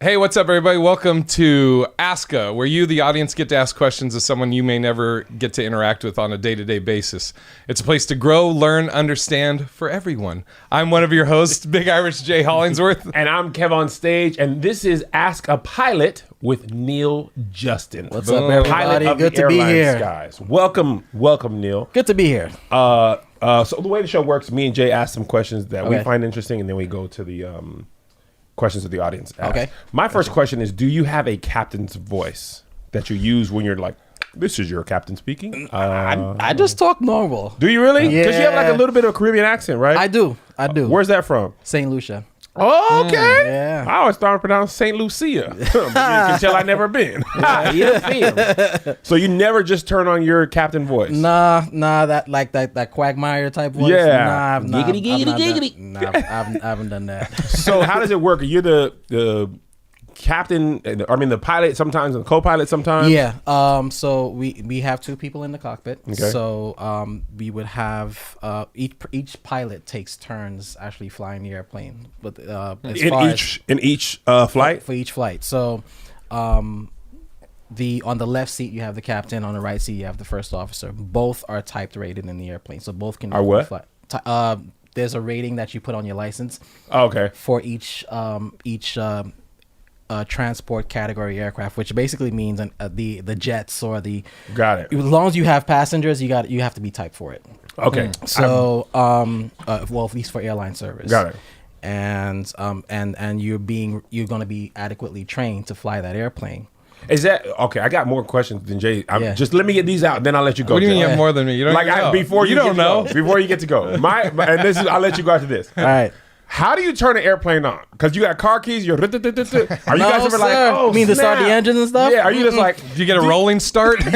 Hey, what's up, everybody? Welcome to Aska, where you, the audience, get to ask questions of someone you may never get to interact with on a day-to-day basis. It's a place to grow, learn, understand for everyone. I'm one of your hosts, Big Irish Jay Hollingsworth. And I'm Kev on stage, and this is Ask a Pilot with Neil Justin. What's up, everybody? Good to be here. Guys. Welcome, Neil. Good to be here. So the way the show works, me and Jay ask some questions that we find interesting, and then we go to the questions that the audience asks. Okay. My first question is, do you have a captain's voice that you use when you're like, this is your captain speaking? I just talk normal. Do you really? Because you have like a Yeah. little bit of a Caribbean accent, right? I do. Where's that from? St. Lucia. Oh, okay. yeah. I always thought it pronounced St. Lucia. But you can tell I never been. So you never just turn on your captain voice? Nah, that Quagmire type voice. Yeah. I haven't done that. So how does it work? You're the captain, the pilot sometimes and the co-pilot sometimes? Yeah. So we have two people in the cockpit. Okay. So we would have each pilot takes turns actually flying the airplane. But In each flight? for each flight. So on the left seat you have the captain, on the right seat you have the first officer. Both are typed rated in the airplane, so both can Are what? fly. There's a rating that you put on your license Oh, okay. for each transport category aircraft, which basically means the jets or the. Got it. As long as you have passengers, you have to be typed for it. Okay. So well, at least for airline service. Got it. And you're going to be adequately trained to fly that airplane. Is that okay? I got more questions than Jay. Yeah. Just let me get these out, then I'll let you go. What do you mean Jay. you have more than me? You don't Like even know. before you don't get to know. go. Before you get to go, and this is I'll let you go after this. All right. How do you turn an airplane on? Because you got car keys. Are you guys ever like, sir. oh, You mean to start snap. the engines and stuff? Yeah. Are you just like, Do you get a rolling start? who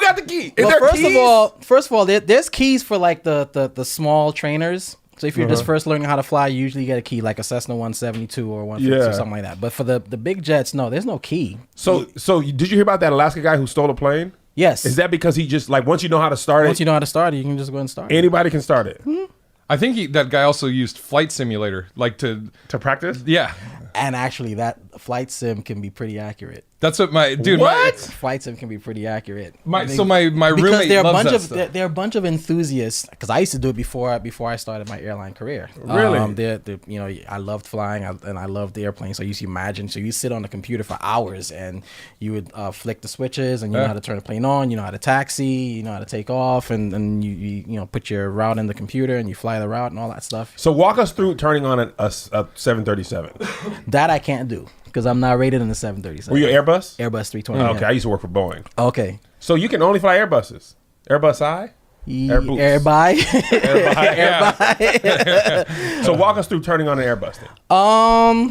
got the key? Is Well, there keys? first of all, there's keys for like the small trainers. So if you're just first learning how to fly, you usually get a key like a Cessna 172 or 150 Yeah. or something like that. But for the big jets, no, there's no key. So did you hear about that Alaska guy who stole a plane? Yes. Is that because he just like once you know how to start Once it, you know how to start it, you can just go and start it. anybody can start it I think that guy also used Flight Simulator, like to practice? yeah. And actually, that flight sim can be pretty accurate. That's what my dude. What? Flight sim can be pretty accurate. My I think- roommate because there are a loves bunch that of stuff. there are a bunch of enthusiasts, because I used to do it before I started my airline career. Really? I loved flying and I loved the airplane. So you used to imagine, so you sit on the computer for hours and you would flick the switches and you know how to turn the plane on, you know how to taxi, you know how to take off, and you put your route in the computer and you fly the route and all that stuff. So walk us through turning on a 737. That I can't do because I'm not rated in the 737. Were you Airbus? Airbus 320? Okay, I used to work for Boeing. Okay. So you can only fly Airbuses. Airbus I? Air boots. Everybody. So walk us through turning on an Airbus then.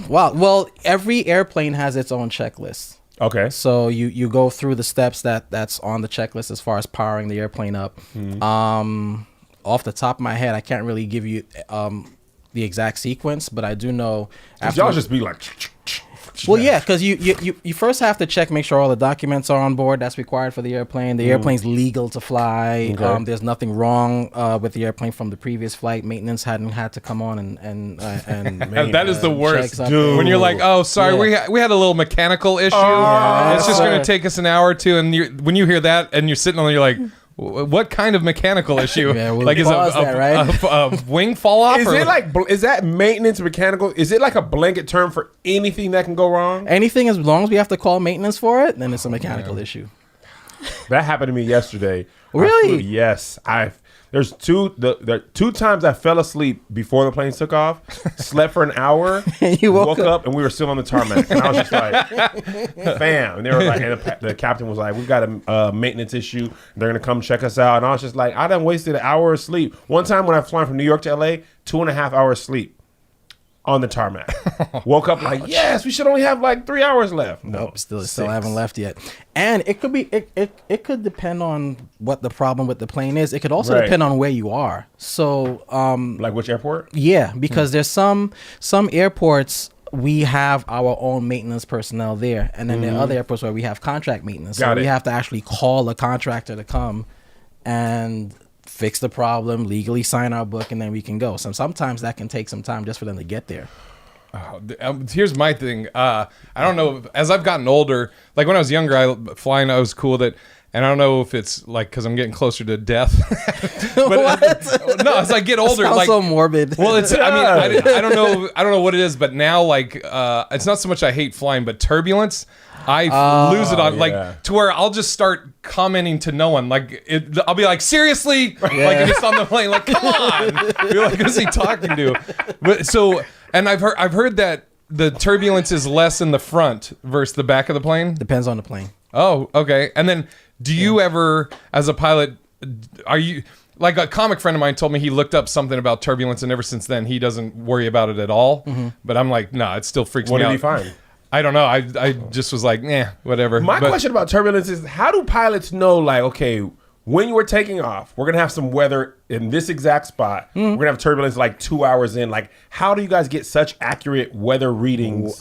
Well, every airplane has its own checklist. Okay. So you go through the steps that's on the checklist as far as powering the airplane up. Off the top of my head, I can't really give you the exact sequence, but I do know. Y'all just be like. Well, yeah, because you first have to make sure all the documents are on board that's required for the airplane. The airplane's legal to fly. Okay. There's nothing wrong with the airplane from the previous flight. Maintenance hadn't had to come on and That is the worst, checks up dude. when you're like, oh, sorry, Yeah. we had a little mechanical issue. It's just going to take us an hour or two. And when you hear that and you're sitting on there, you're like, what kind of mechanical issue? Yeah, we'll like, is pause that, right? a wing fall off? Is it like is that maintenance mechanical? Is it like a blanket term for anything that can go wrong? anything, as long as we have to call maintenance for it, then it's a mechanical issue. That happened to me yesterday. Really? Yes. There's two times I fell asleep before the plane took off, slept for an hour, And you woke up and we were still on the tarmac. And I was just like, fam. And they were like, and the captain was like, we've got a maintenance issue. They're gonna come check us out. And I was just like, I done wasted an hour of sleep. One time when I was flying from New York to LA, 2.5 hours sleep on the tarmac. Woke up like, yes, we should only have like 3 hours left. Nope, still 6. haven't left yet. And it could be it could depend on what the problem with the plane is. It could also Right. depend on where you are. So Like which airport? yeah, because there's some airports we have our own maintenance personnel there, and then there are other airports where we have contract maintenance. Got So it. we have to actually call a contractor to come and fix the problem, legally sign our book, and then we can go. So sometimes that can take some time just for them to get there. Here's my thing. I don't know. As I've gotten older, like when I was younger, flying, I was cool with it. And I don't know if it's like because I'm getting closer to death. But no, as I get older, Sounds like so morbid. well, it's. I mean, I don't know. I don't know what it is, but now like it's not so much I hate flying, but turbulence. I lose it on like to where I'll just start commenting to no one. Like I'll be like, seriously, like if it's on the plane, like come on, you're like, who's he talking to? But so, and I've heard that the turbulence is less in the front versus the back of the plane. Depends on the plane. Oh, okay. And then, do you ever, as a pilot, are you like a comic friend of mine told me he looked up something about turbulence, and ever since then he doesn't worry about it at all. But I'm like, no, it still freaks me out. What did he find? I don't know. I just was like, whatever. My question about turbulence is, how do pilots know, like, okay, when we're taking off, we're going to have some weather in this exact spot. We're going to have turbulence like 2 hours in. Like, how do you guys get such accurate weather readings?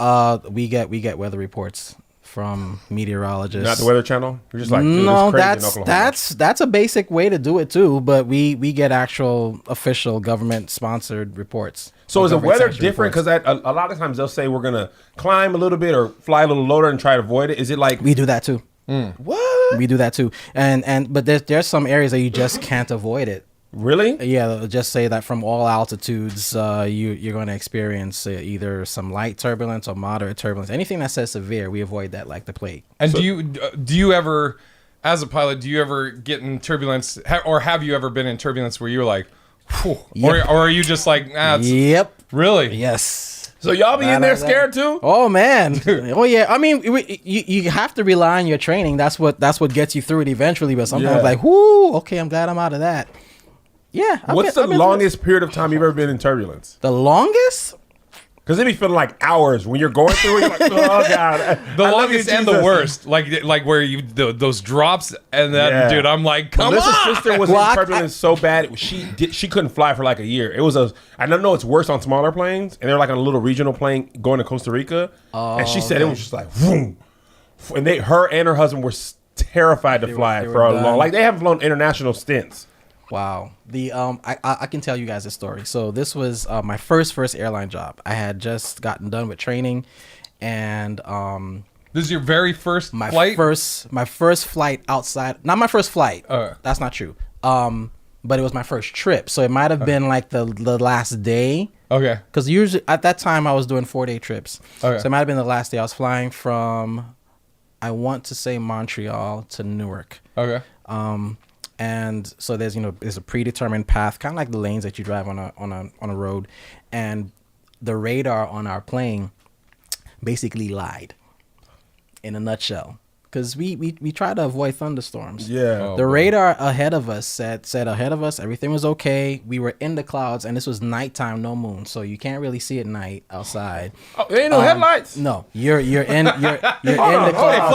We get weather reports from meteorologists. Not the Weather Channel? You're just like, dude, no, it's crazy in Oklahoma. that's a basic way to do it too. But we get actual official government sponsored reports. So is the weather different? Because a lot of times they'll say we're going to climb a little bit or fly a little lower and try to avoid it. Is it like... We do that too. What? We do that too. But there's some areas that you just can't avoid it. Really? Yeah, they'll just say that from all altitudes, you're going to experience either some light turbulence or moderate turbulence. Anything that says severe, we avoid that like the plague. And do you ever, as a pilot, do you ever get in turbulence, or have you ever been in turbulence where you're like, whew, or are you just like, Yep. Really? Yes. So y'all be in there scared too? Oh man. Oh yeah. I mean, you have to rely on your training. That's what gets you through it eventually. But sometimes like, whoo, okay, I'm glad I'm out of that. Yeah. What's the longest period of time you've ever been in turbulence? The longest? Because it be feeling like hours when you're going through it. You're like, oh god. The longest and the worst, like where you those drops, and then dude, I'm like, come Melissa's on. sister was in turbulence so bad she couldn't fly for like a year. It was I don't know, it's worse on smaller planes, and they're like on a little regional plane going to Costa Rica, and she said it was just like, boom, and her and her husband were terrified to fly for a long. Like they haven't flown international stints. Wow. I can tell you guys a story. So this was my first airline job. I had just gotten done with training, and this is your very first flight? My first flight outside. Not my first flight. That's not true. But it was my first trip. So it might have been like the last day. Okay. Because usually at that time I was doing 4-day trips. Okay. So it might have been the last day. I was flying from, I want to say Montreal to Newark. Okay. And so there's a predetermined path, kind of like the lanes that you drive on a road, and the radar on our plane basically lied in a nutshell, because we try to avoid thunderstorms. Yeah. The radar ahead of us said ahead of us everything was okay. We were in the clouds, and this was nighttime, no moon, so you can't really see at night outside. Oh, there ain't no headlights. No, you're in the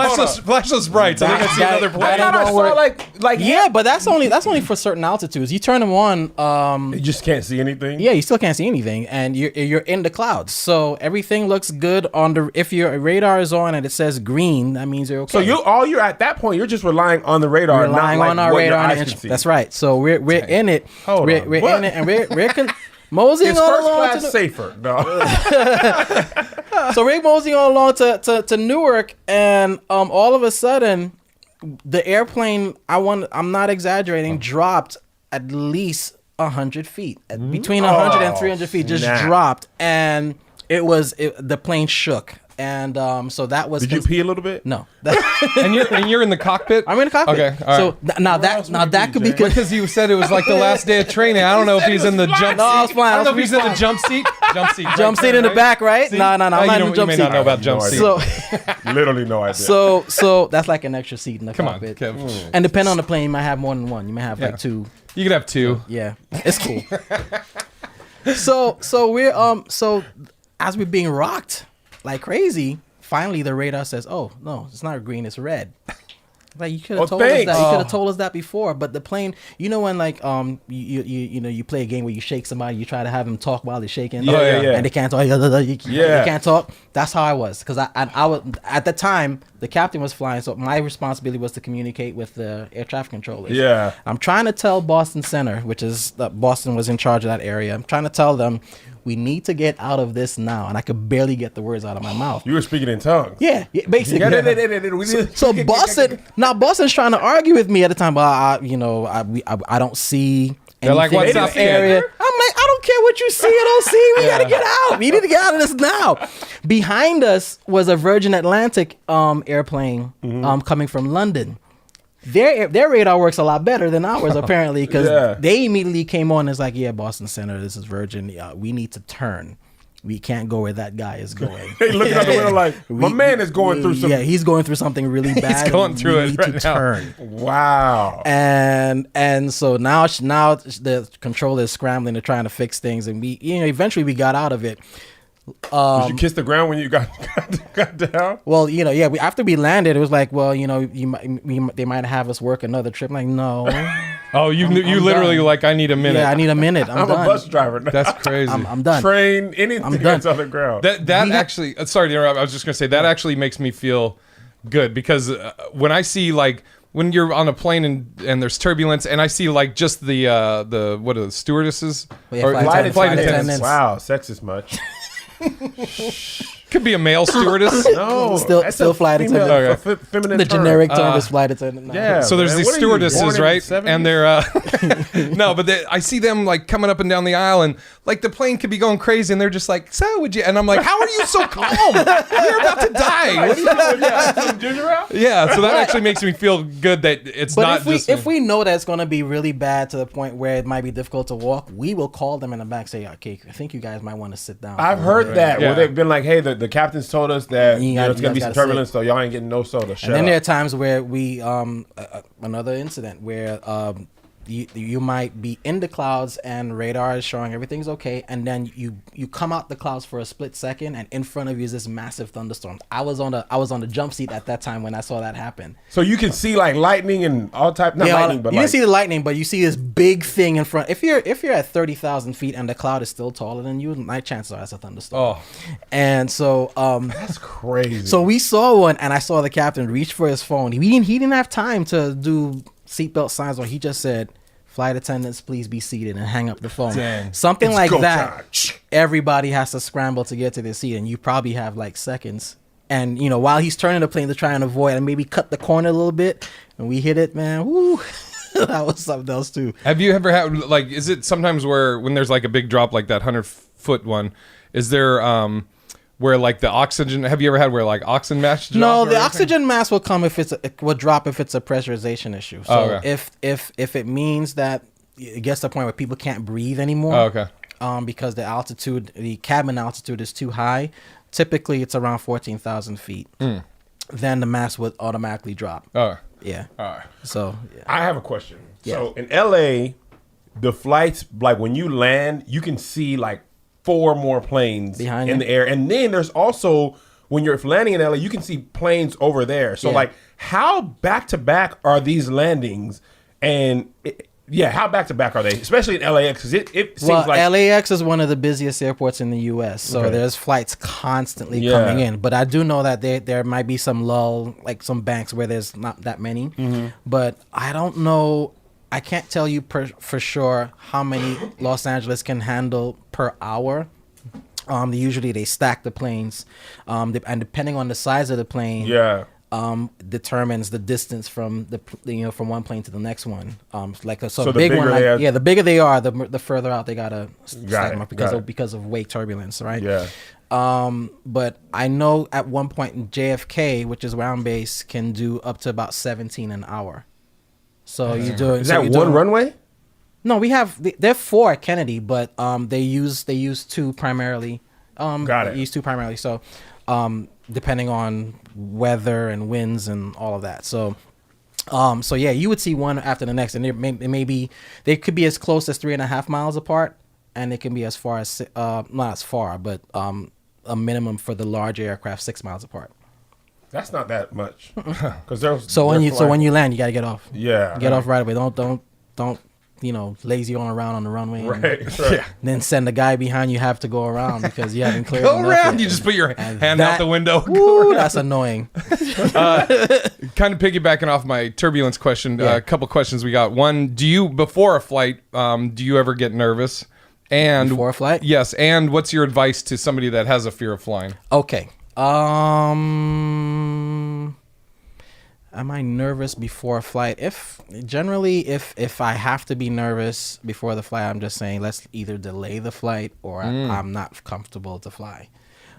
clouds. Flash those brights. I think that's another plane. I saw like Yeah, but that's only for certain altitudes. You turn them on. You just can't see anything. Yeah, you still can't see anything, and you're in the clouds, so everything looks good on the. If your radar is on and it says green, that means you're okay. So you're at that point, you're just relying on the radar, relying not like on our what radar. your eyes can see. That's right. So we're in it. Hold on. We're What? in it, and we're moseying It's all first along. class safer. No. So we're moseying all along to Newark, and all of a sudden, the airplane, I'm not exaggerating, dropped at least 100 feet, between 100 and 300 feet, just dropped, and the plane shook. And so that was. Did you pee a little bit? No. And you're in the cockpit. I'm in the cockpit. Okay. All right. So now that could be good. Because you said it was like the last day of training. I don't know if he's in the jump seat. No, I was flying. I don't know if he's in the jump seat. Jump seat in the back, right? No, I'm not in the jump You may seat. not know about jump seat. So Literally no idea. so that's like an extra seat in the Come on, cockpit. Kev. And depending on the plane, you might have more than one. You may have like two. You could have two. Yeah, it's cool. So we're so as we're being rocked like crazy, finally the radar says, "Oh no, it's not green, it's red." Like you could have told us that. You could have told us that before. But the plane, when like you play a game where you shake somebody, you try to have them talk while they're shaking. Yeah. And they can't talk. You can't talk. That's how I was, because I was at the time the captain was flying, so my responsibility was to communicate with the air traffic controllers. Yeah. I'm trying to tell Boston Center, which is Boston was in charge of that area. I'm trying to tell them we need to get out of this now, and I could barely get the words out of my mouth. You were speaking in tongues. Yeah, basically. So Boston's trying to argue with me at the time. Well, I don't see. They're like, anything what's in up, the area? Peter? I'm like, I don't care what you see or don't see. We gotta get out. We need to get out of this now. Behind us was a Virgin Atlantic airplane coming from London. Their radar works a lot better than ours apparently, because they immediately came on and it's like, yeah, Boston Center, this is Virgin. We need to turn. We can't go where that guy is going. They looking out the window like, my man is going through some. Yeah, he's going through something really bad. He's going through it need right to now. turn. Wow. And so now the controller is scrambling to trying to fix things, and we eventually we got out of it. Did you kiss the ground when you got down? Well, after we landed, it was like, well, they might have us work another trip. I'm like, no. Oh, you I'm literally done. like, I need a minute. Yeah, I need a minute. I'm a done. bus driver now. That's crazy. I'm done. Train anything I'm done. that's on the ground. That actually, sorry to interrupt. I was just gonna say that actually makes me feel good, because when I see like when you're on a plane and there's turbulence, and I see like just the what are the stewardesses Yeah, or flight attendants. attendants. Wow, sexist much. Could be a male stewardess. No, Still that's flight female- attendant. feminine The term. generic term is flight attendant. now. Yeah. So there's man. these What are you, born stewardesses, in right? the 70s? And they're no, but I see them like coming up and down the aisle, and like the plane could be going crazy, and they're just like, "So would you?" And I'm like, "How are you so calm? You're about to die." What are you doing? Some ginger ale? Yeah, so that actually makes me feel good that it's But not just. if we know that it's going to be really bad to the point where it might be difficult to walk, we will call them in the back, say, "Okay, I think you guys might want to sit down." I've for a little heard bit." that Yeah. where they've been like, "Hey, the captain's told us that You it's gonna guys be some gotta turbulence, sit. so y'all ain't getting no soda." Shut And then up. there are times where we another incident where you might be in the clouds and radar is showing everything's okay, and then you come out the clouds for a split second, and in front of you is this massive thunderstorm. I was on the jump seat at that time when I saw that happen. So you can see like lightning and all type. Not Yeah, lightning, but you like didn't see the lightning, but you see this big thing in front. If you're at 30,000 feet and the cloud is still taller than you, my chances are it's a thunderstorm. Oh. And so that's crazy. so we saw one, and I saw the captain reach for his phone. He didn't have time to do seatbelt signs, or he just said, "Flight attendants, please be seated," and hang up the phone. Dang. Something It's like go that. time. Everybody has to scramble to get to their seat, and you probably have like seconds. And while he's turning the plane to try and avoid and maybe cut the corner a little bit, and we hit it, man. Woo. That was something else too. Have you ever had like? Is it sometimes where when there's like a big drop like that 100-foot one? Is there where like the oxygen? Have you ever had where like oxygen mask? drop No, or the anything? oxygen mask will come if it will drop if it's a pressurization issue. So Oh, okay. if it means that it gets to the point where people can't breathe anymore. Oh, okay. Because the cabin altitude is too high. Typically, it's around 14,000 feet. Then the mask would automatically drop. Oh, Yeah. all right. So yeah. I have a question. Yeah. So in LA, the flights, like when you land, you can see like 4 more planes Behind in you? the air. And then there's also, when you're landing in LA, you can see planes over there. So Yeah. like, how back to back are these landings? And how back to back are they? Especially in LAX, because it seems Well, like LAX is one of the busiest airports in the U.S., so Okay. there's flights constantly Yeah. coming in. But I do know that there might be some lull, like some banks where there's not that many. But I don't know. I can't tell you for sure how many Los Angeles can handle per hour. Usually they stack the planes, and depending on the size of the plane, determines the distance from from one plane to the next one. So the big one, bigger they are- the bigger they are, the further out they gotta stack them it, up got it. because of wake turbulence, right? Yeah. But I know at one point in JFK, which is where I'm based, can do up to about 17 an hour. So you do Is that one runway? No, we have they're 4 at Kennedy, but they use 2 primarily. Got it. They use 2 primarily. So depending on weather and winds and all of that. So yeah, you would see one after the next, and they could be as close as 3.5 miles apart, and it can be as far as not as far, but a minimum for the large aircraft 6 miles apart. That's not that much. Because So when you land, you gotta get off. Yeah. Get off right away. Don't lazy on around on the runway. And Right. then send the guy behind you have to go around because you haven't cleared Go enough around. yet. You just put your And hand out that- the window. Woo, that's annoying. Kind of piggybacking off my turbulence question, Yeah. a couple questions we got. One, do you, before a flight, do you ever get nervous? And Before a flight? Yes. And what's your advice to somebody that has a fear of flying? Okay. Am I nervous before a flight? If I have to be nervous before the flight, I'm just saying let's either delay the flight or I'm not comfortable to fly.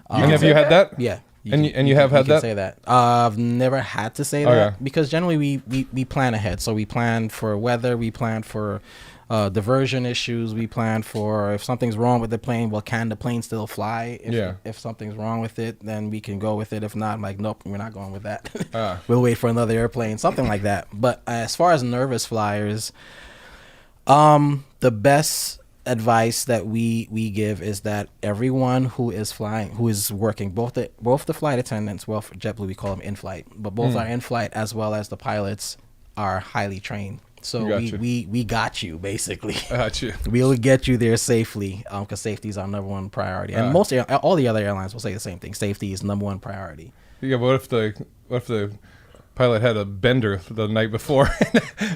And have you had that? Yeah. And you have had can that? say that. I've never had to say that Okay. because generally we plan ahead. So we plan for weather, we plan for diversion issues, we plan for if something's wrong with the plane, well, can the plane still fly? If something's wrong with it, then we can go with it. If not, I'm like, nope, we're not going with that. We'll wait for another airplane, something like that. But as far as nervous flyers, the best advice that we give is that everyone who is flying, who is working, both the flight attendants, well, for JetBlue we call them in flight, but both are in flight as well as the pilots are highly trained. So Gotcha. we got you basically. Gotcha. We'll get you there safely because safety is our number one priority, and all the other airlines will say the same thing. Safety is number one priority. Yeah, but what if the pilot had a bender the night before?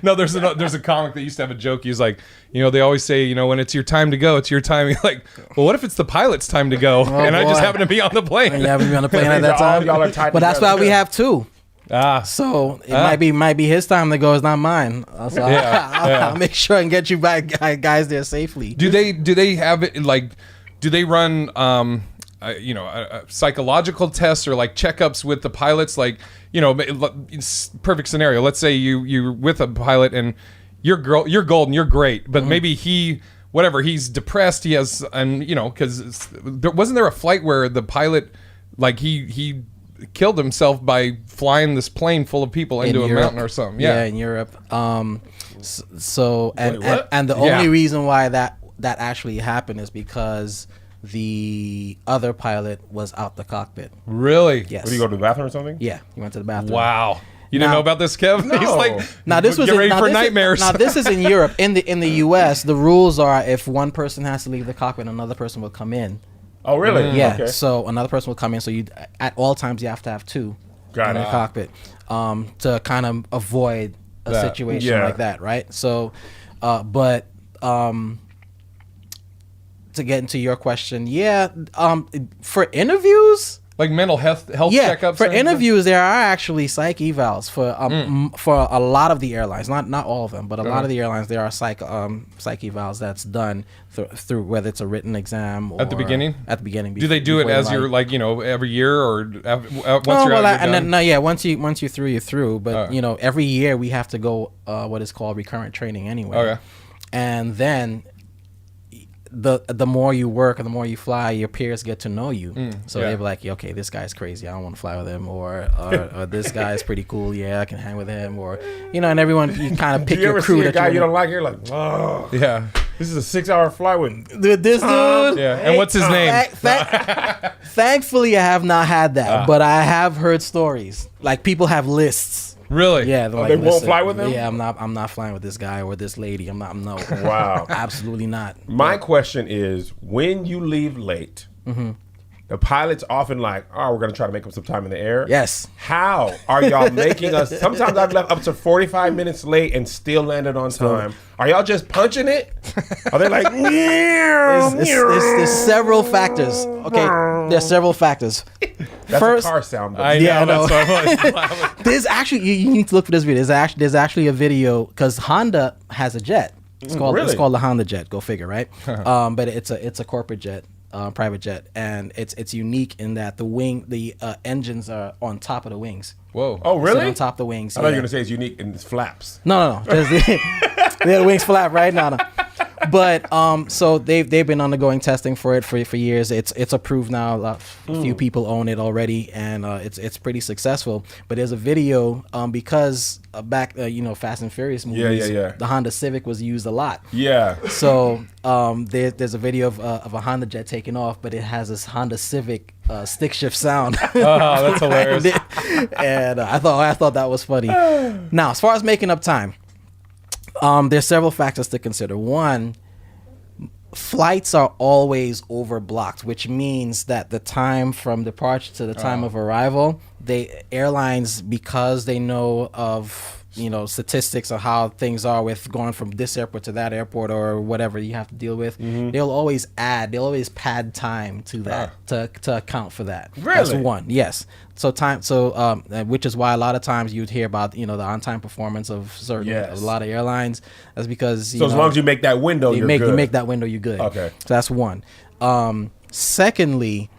No, there's a comic that used to have a joke. He's like, they always say, when it's your time to go, it's your time. You're like, well, what if it's the pilot's time to go, and I just boy. happen to be on the plane? And you haven't been on the plane at that All time. y'all are tied But that's together. why we have two. So it might be his time to go. It's not mine. So I'll make sure and get you back guys there safely. Do they have it like? Do they run psychological tests or like checkups with the pilots? Like, it's perfect scenario. Let's say you're with a pilot and you're golden, you're great, but maybe he's depressed. He has, and because wasn't there a flight where the pilot, like he killed himself by flying this plane full of people into a mountain or something? Yeah, in Europe. So and what? and the Yeah. only reason why that actually happened is because the other pilot was out the cockpit. Really? Yes. Did you go to the bathroom or something? Yeah, he went to the bathroom. Wow. You didn't Now- know about this, Kev? No. He's like, Now this was get ready now for this is- nightmares. now this is in Europe. In the US, the rules are if one person has to leave the cockpit, another person will come in. Oh, really? Yeah. Okay. So another person will come in. So you at all times you have to have two Got in it. the cockpit to kind of avoid a That. situation Yeah. like that, right? So, to get into your question, for interviews. like mental health Yeah, checkups. for and everything? interviews, there are actually psych evals for a lot of the airlines. Not all of them, but a lot of the airlines. There are psych evals that's done through whether it's a written exam or At the beginning? At the beginning, Do they do it before as you're like every year or once Oh, you're well, out? and then once you're through, you're through. But Oh. every year we have to go what is called recurrent training anyway. Okay. And then the more you work and the more you fly, your peers get to know you. So yeah. they're like, okay, this guy's crazy. I don't want to fly with him. Or this guy's pretty cool. Yeah, I can hang with him. Or and everyone you kind of pick Do you your ever crew see a that guy you you don't like? You're like, oh, Yeah. this is a 6-hour flight with. Dude, this dude. Yeah. And what's his name? Thankfully, I have not had that, but I have heard stories. Like people have lists. Really? Yeah, they're they won't "Listen, fly with him?" Yeah, I'm not flying with this guy or this lady. I'm not. No. Wow. Absolutely not. My question is, when you leave late, the pilot's often like, oh, we're going to try to make up some time in the air. Yes. How are y'all making us? Sometimes I've left up to 45 minutes late and still landed on time. Are y'all just punching it? Are they like, meow, There's several factors. Okay, there's several factors. That's First, a car sound. Though. I know. Yeah, I know. That's what I'm like. there's actually you need to look for this video. There's actually a video because Honda has a jet. It's called Really? the Honda jet. Go figure, right? But it's a corporate jet, private jet, and it's unique in that the engines are on top of the wings. Whoa. Oh, Sit really? on top of the wings. I thought you yeah. were going to say it's unique in its flaps. No. The wings flap right now. No. But so they've been undergoing testing for it for years. It's approved now. A few people own it already, and it's pretty successful. But there's a video because back Fast and Furious movies. Yeah. The Honda Civic was used a lot. Yeah. So there's a video of a Honda jet taking off, but it has this Honda Civic stick shift sound. Oh, that's hilarious. And I thought that was funny. Now, as far as making up time, There's several factors to consider. One, flights are always overblocked, which means that the time from departure to the time of arrival, airlines, because they know of statistics of how things are with going from this airport to that airport or whatever you have to deal with, they'll always pad time to that to account for that. Really? That's one. Yes. So which is why a lot of times you'd hear about the on-time performance of a lot of airlines. That's because as long as you make that window, you make that window, you're good. Okay. So that's one. Secondly,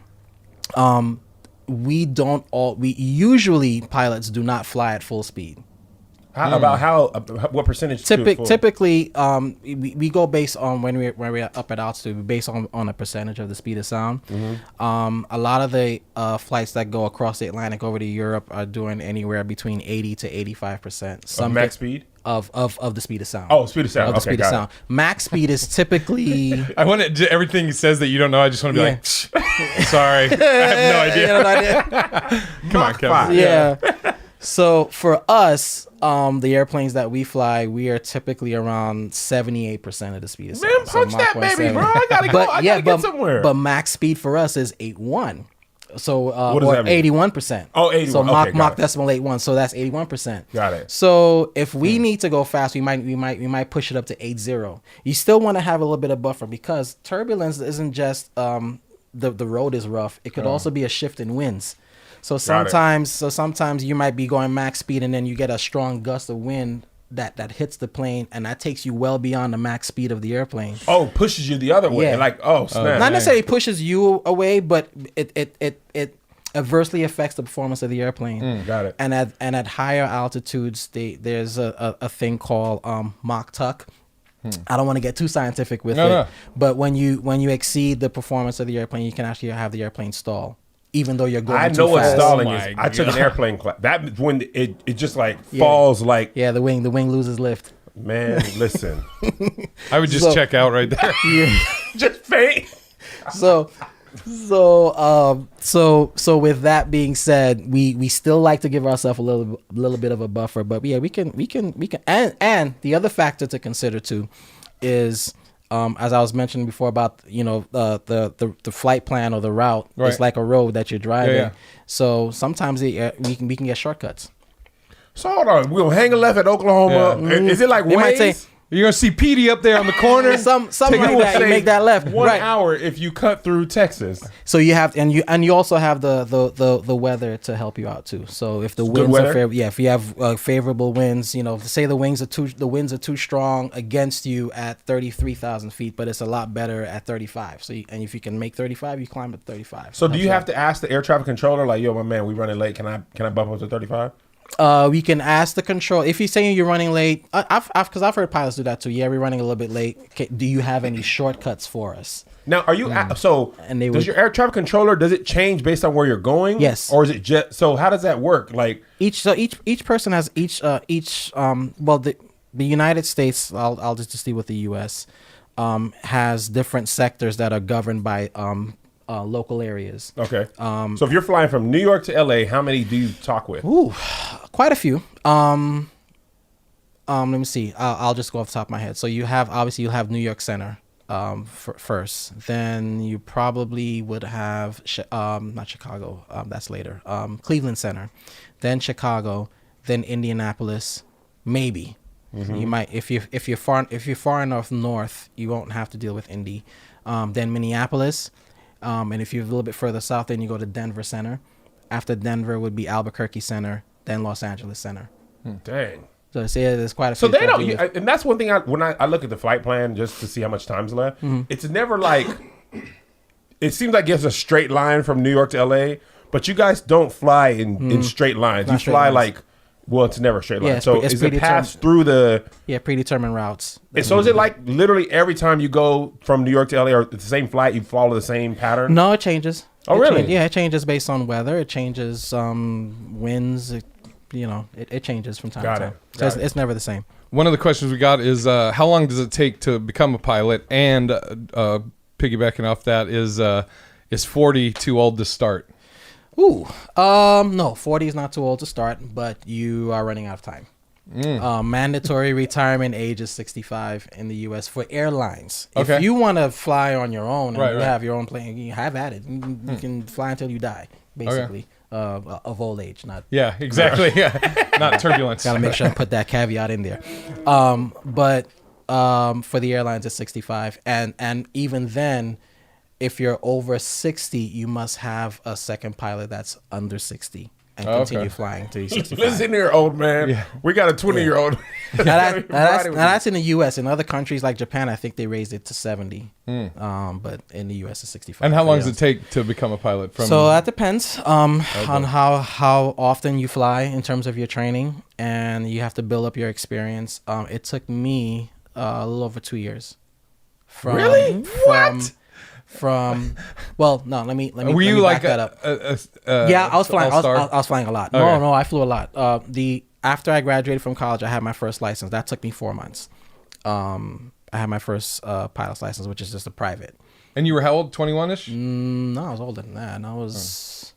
usually pilots do not fly at full speed. What percentage? Typically, we go based on when we're up at altitude. We base on a percentage of the speed of sound. A lot of the flights that go across the Atlantic over to Europe are doing anywhere between 80 to 85%. Of max speed of the speed of sound. Oh, speed of sound. Of the speed of sound. Max speed is typically. I want everything he says that you don't know. I just want to be like, sorry, I have no idea. Come on, Kevin. Yeah. So for us, the airplanes that we fly, we are typically around 78% of the speed of sound. Man, punch that baby, bro. I gotta go. I gotta get somewhere. But max speed for us is 81. So what does that mean? 81%. Oh, 81. So Okay, Mach decimal 81. So that's 81%. Got it. So if we need to go fast, we might push it up to 80. You still want to have a little bit of buffer because turbulence isn't just the road is rough. It could also be a shift in winds. So sometimes you might be going max speed and then you get a strong gust of wind that hits the plane and that takes you well beyond the max speed of the airplane. Oh, pushes you the other way. Yeah. Like, snap. Not necessarily pushes you away, but it adversely affects the performance of the airplane. Got it. And at higher altitudes, there's a thing called Mach tuck. I don't want to get too scientific with it, but when you exceed the performance of the airplane, you can actually have the airplane stall. Even though you're going too fast. I know what stalling is. I took an airplane class. That when it just falls like. Yeah, the wing loses lift. Man, listen. I would just check out right there. Just faint. So with that being said, we still like to give ourselves a little bit of a buffer, but yeah, we can and the other factor to consider too is. As I was mentioning before about the flight plan or the route, it's like a road that you're driving. Yeah. So sometimes we can get shortcuts. So hold on, we'll hang a left at Oklahoma. Yeah. Is it like They might Waze? say, You're gonna see Petey up there on the corner. something like that. You make that left. 1 hour if you cut through Texas. So you have and you also have the weather to help you out too. So if the winds are favorable, if you have favorable winds, say the winds are too strong against you at 33,000 feet, but it's a lot better at 35. So and if you can make 35, you climb at 35. So do you have to ask the air traffic controller like, yo, my man, we running late? Can I bump up to 35? We can ask the control if you're saying you're running late. Because I've heard pilots do that too. Yeah, we're running a little bit late. Do you have any shortcuts for us? Now, are you does your air traffic controller, does it change based on where you're going? Yes. Or is it just so? How does that work? Like each person has the United States. I'll just deal with the U.S. Has different sectors that are governed by local areas. Okay. So if you're flying from New York to LA, how many do you talk with? Ooh, quite a few. Let me see. I'll just go off the top of my head. So you'll have New York Center first. Then you probably would have not Chicago. That's later. Cleveland Center, then Chicago, then Indianapolis, maybe. Mm-hmm. You might if you're far enough north, you won't have to deal with Indy. Then Minneapolis. And if you're a little bit further south, then you go to Denver Center. After Denver would be Albuquerque Center, then Los Angeles Center. Dang. So there's quite a So few. they don't, and that's one thing when I look at the flight plan just to see how much time's left. Mm-hmm. It's never like, it seems like it's a straight line from New York to LA, but you guys don't fly in straight lines. Not you straight fly lines. like, well, it's never a straight line. Yeah, so is it passed through the... Yeah, predetermined routes. So is it like literally every time you go from New York to LA or the same flight, you follow the same pattern? No, it changes. Oh, really? Yeah, it changes based on weather. It changes winds. It changes from time to time. So it's never the same. One of the questions we got is how long does it take to become a pilot? And piggybacking off that is 40 too old to start? No, 40 is not too old to start, but you are running out of time. Mandatory retirement age is 65 in the U.S. for airlines. Okay. If you want to fly on your own and Right, you right. have your own plane, you have at it. You can fly until you die, basically, of old age. Not Yeah, exactly. Yeah, not turbulence. Got to make sure I put that caveat in there. But for the airlines, it's 65, and even then, if you're over 60, you must have a second pilot that's under 60 and continue flying till you're 65. Listen here, old man. Yeah. We got a 20-year-old. Now that's in the U.S. In other countries like Japan, I think they raised it to 70. But in the U.S., it's 65. And how for long the does it take to become a pilot? From So that depends on how often you fly in terms of your training, and you have to build up your experience. It took me a little over 2 years. Really? What? Well, no, let me were you back like that up. yeah, I was flying. all-star? I was flying a lot. Okay. No, I flew a lot. After I graduated from college, I had my first license. That took me 4 months. I had my first pilot's license, which is just a private. And you were how old? 21ish? No, I was older than that. And I was.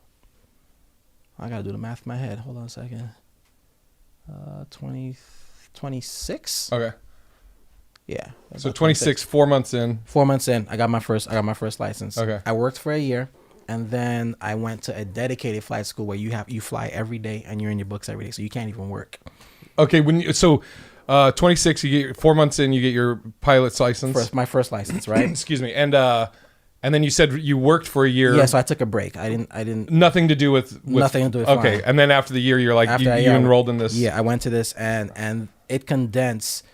I gotta do the math in my head. Hold on a second. 26. Okay. Yeah. So about 26, 4 months in. 4 months in, I got my first license. Okay. I worked for a year, and then I went to a dedicated flight school where you fly every day and you're in your books every day, so you can't even work. Okay, 26, you get 4 months in, you get your pilot's license. My first license, right? Excuse me, and then you said you worked for a year. Yeah, so I took a break. I didn't. Nothing to do with Nothing to do with Okay, flying. and then after the year, you're like you enrolled in this. Yeah, I went to this, and it condensed.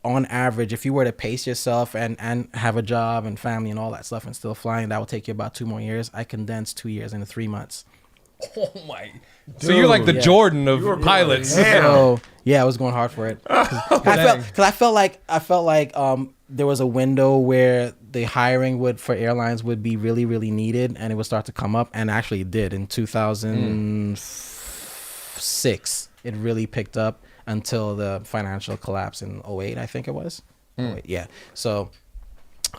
On average, if you were to pace yourself and have a job and family and all that stuff and still flying, that would take you about 2 more years. I condensed 2 years into 3 months. Oh my! So you're like the Yeah. Jordan of pilots. Damn. So yeah, I was going hard for it. I felt like there was a window where the hiring for airlines would be really, really needed, and it would start to come up, and actually it did in 2006. It really picked up until the financial collapse in 08, I think it was. 08, yeah. So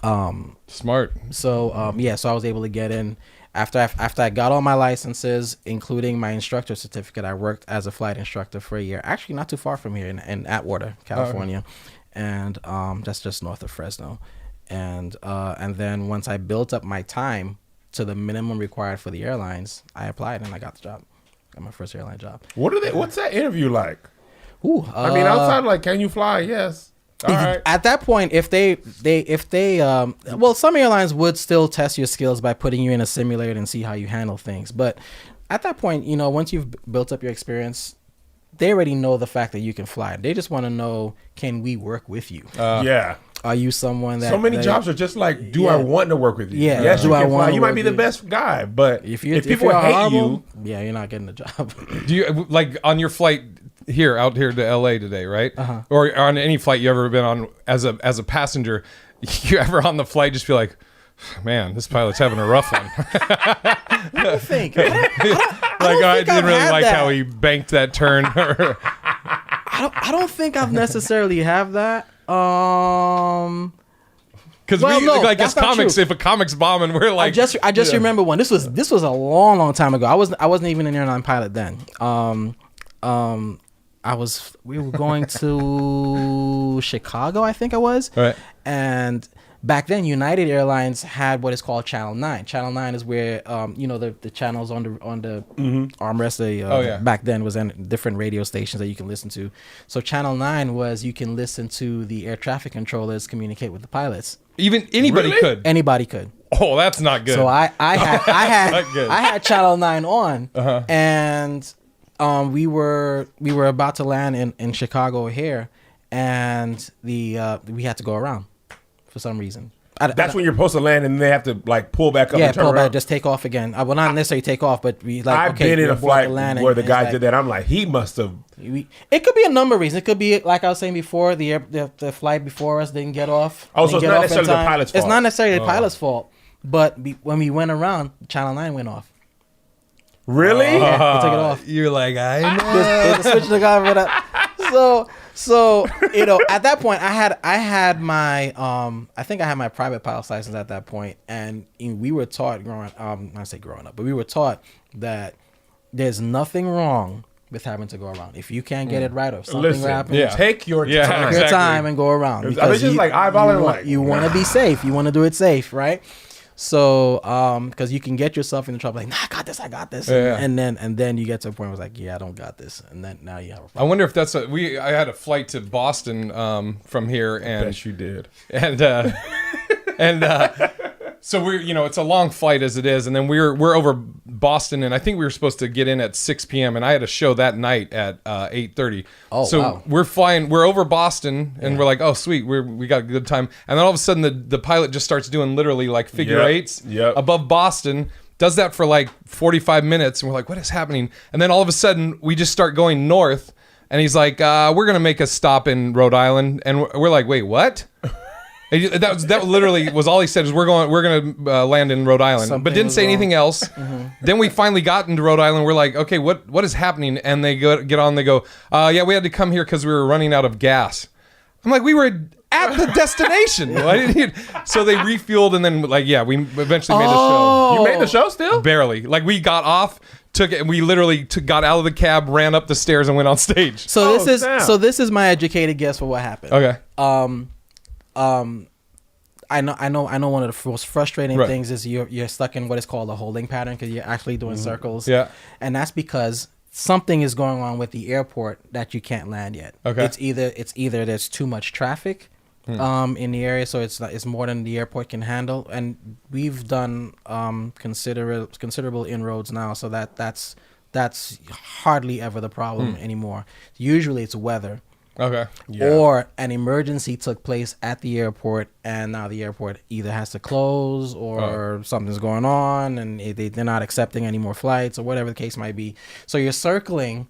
Smart. so I was able to get in after I got all my licenses, including my instructor certificate. I worked as a flight instructor for a year, actually not too far from here in Atwater, California, and that's just north of Fresno. And then once I built up my time to the minimum required for the airlines, I applied and I got the job. Got my first airline job. What's that interview like? Ooh, I mean, outside, like, can you fly? Yes. All right. At that point, if they some airlines would still test your skills by putting you in a simulator and see how you handle things. But at that point, once you've built up your experience, they already know the fact that you can fly. They just want to know, can we work with you? Yeah. Are you someone that So many jobs are just like, do I want to work with you? Yeah. Yes, Do you I can fly. wanna You might work be the with best guy, but if people you're hate horrible, you, yeah, you're not getting the job. Do you like on your flight out here to LA today, right? Or on any flight you ever been on as a passenger, you ever on the flight just feel like, man, this pilot's having a rough one. I don't think. I didn't really like how he banked that turn. I don't think I've necessarily have that. Because Well, no, like as that's not comics, true. if a comic's bombing, we're like, I just remember one. This was a long time ago. I wasn't even an airline pilot then. We were going to Chicago, I think it was. Right. And back then, United Airlines had what is called Channel 9. Channel 9 is where the channels on the armrest. Back then was in different radio stations that you can listen to. So Channel 9 was you can listen to the air traffic controllers communicate with the pilots. even anybody Really? could. Anybody could. Oh, that's not good. So I Not good. had Channel 9 on, and we were about to land in Chicago O'Hare, and we had to go around for some reason. that's when you're supposed to land, and they have to like pull back up. Yeah, and turn pull around. back, just take off again. Well, not necessarily take off, but we like. I've okay, been in we're a about to flight land, where and the it's guy like- did that. I'm like, he must have. It could be a number of reasons. It could be like I was saying before, the flight before us didn't get off. Oh, so didn't it's get not off in necessarily the time. pilot's It's fault. not necessarily the pilot's fault, but when we went around, Channel 9 went off. Really? Yeah, they took it off. You're like, I know. There's a switch to go for that. So at that point, I had my I think I had my private pilot's license at that point, and we were taught I say growing up, but we were taught that there's nothing wrong with having to go around. If you can't get it right or if something Listen, happens, Yeah. take your Yeah, time. take your exactly. time and go around. Are they Because just like eyeballing like, you want to be safe. You want to do it safe, right? So, because you can get yourself into trouble, like, nah, I got this, Yeah. and then you get to a point where it's like, yeah, I don't got this, and then now you have a I problem. wonder if that's I had a flight to Boston from here, and Yes, you did. and so it's a long flight as it is, and then we're over Boston, and I think we were supposed to get in at 6 p.m. and I had a show that night at 8:30. Oh, so wow. we're over Boston, and we're like, oh sweet, we got a good time, and then all of a sudden the pilot just starts doing literally like figure Yep, eights yep. above Boston. Does that for like 45 minutes, and we're like, what is happening? And then all of a sudden we just start going north, and he's like, we're gonna make a stop in Rhode Island, and we're like, wait, what? That literally was all he said, is we're gonna land in Rhode Island, Something but didn't was say wrong. anything else. Then we finally got into Rhode Island. We're like, okay, what is happening? And they get on. They go, yeah, we had to come here because we were running out of gas. I'm like, we were at the destination. So they refueled, and then like, yeah, we eventually made the show. You made the show still? Barely. Like we got off, took it, and we literally got out of the cab, ran up the stairs, and went on stage. So Oh, this damn. is my educated guess for what happened. Okay. I know one of the most frustrating Right. things is you're stuck in what is called a holding pattern because you're actually doing circles. Yeah. And that's because something is going on with the airport that you can't land yet. Okay. It's either there's too much traffic in the area, so it's more than the airport can handle, and we've done considerable inroads now, so that's hardly ever the problem anymore. Usually it's weather. Okay. Yeah. Or an emergency took place at the airport, and now the airport either has to close or something's going on, and they're not accepting any more flights or whatever the case might be. So you're circling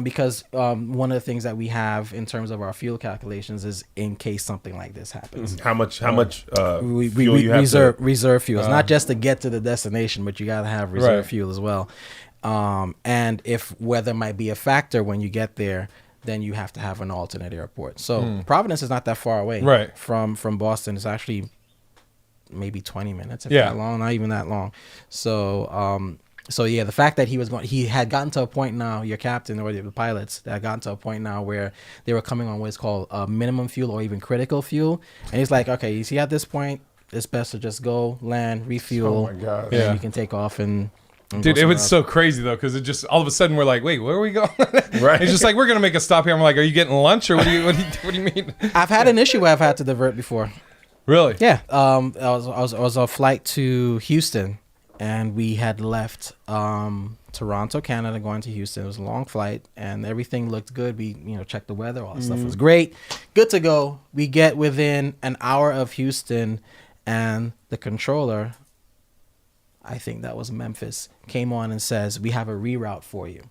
because one of the things that we have in terms of our fuel calculations is in case something like this happens. How much We fuel you have reserve fuel. It's not just to get to the destination, but you got to have reserve Right. fuel as well. And if weather might be a factor when you get there, then you have to have an alternate airport. So Providence is not that far away Right. from Boston. It's actually maybe 20 minutes, if Yeah. that long, not even that long. So yeah, the fact that he had gotten to a point now, your captain or the pilots that had gotten to a point now where they were coming on what is called minimum fuel or even critical fuel. And he's like, okay, you see at this point, it's best to just go, land, refuel, Oh my God. and Yeah. then you can take off and Dude, go it was somewhere so crazy though, because it just all of a sudden we're like, wait, where are we going? Right. It's just like we're gonna make a stop here. I'm like, are you getting lunch or what do you mean? else. I've had an issue where I've had to divert before. Really? Yeah, I was on a flight to Houston, and we had left Toronto, Canada, going to Houston. It was a long flight, and everything looked good. We checked the weather, all the stuff was great, good to go. We get within an hour of Houston, and the controller, I think that was Memphis, came on and says, we have a reroute for you.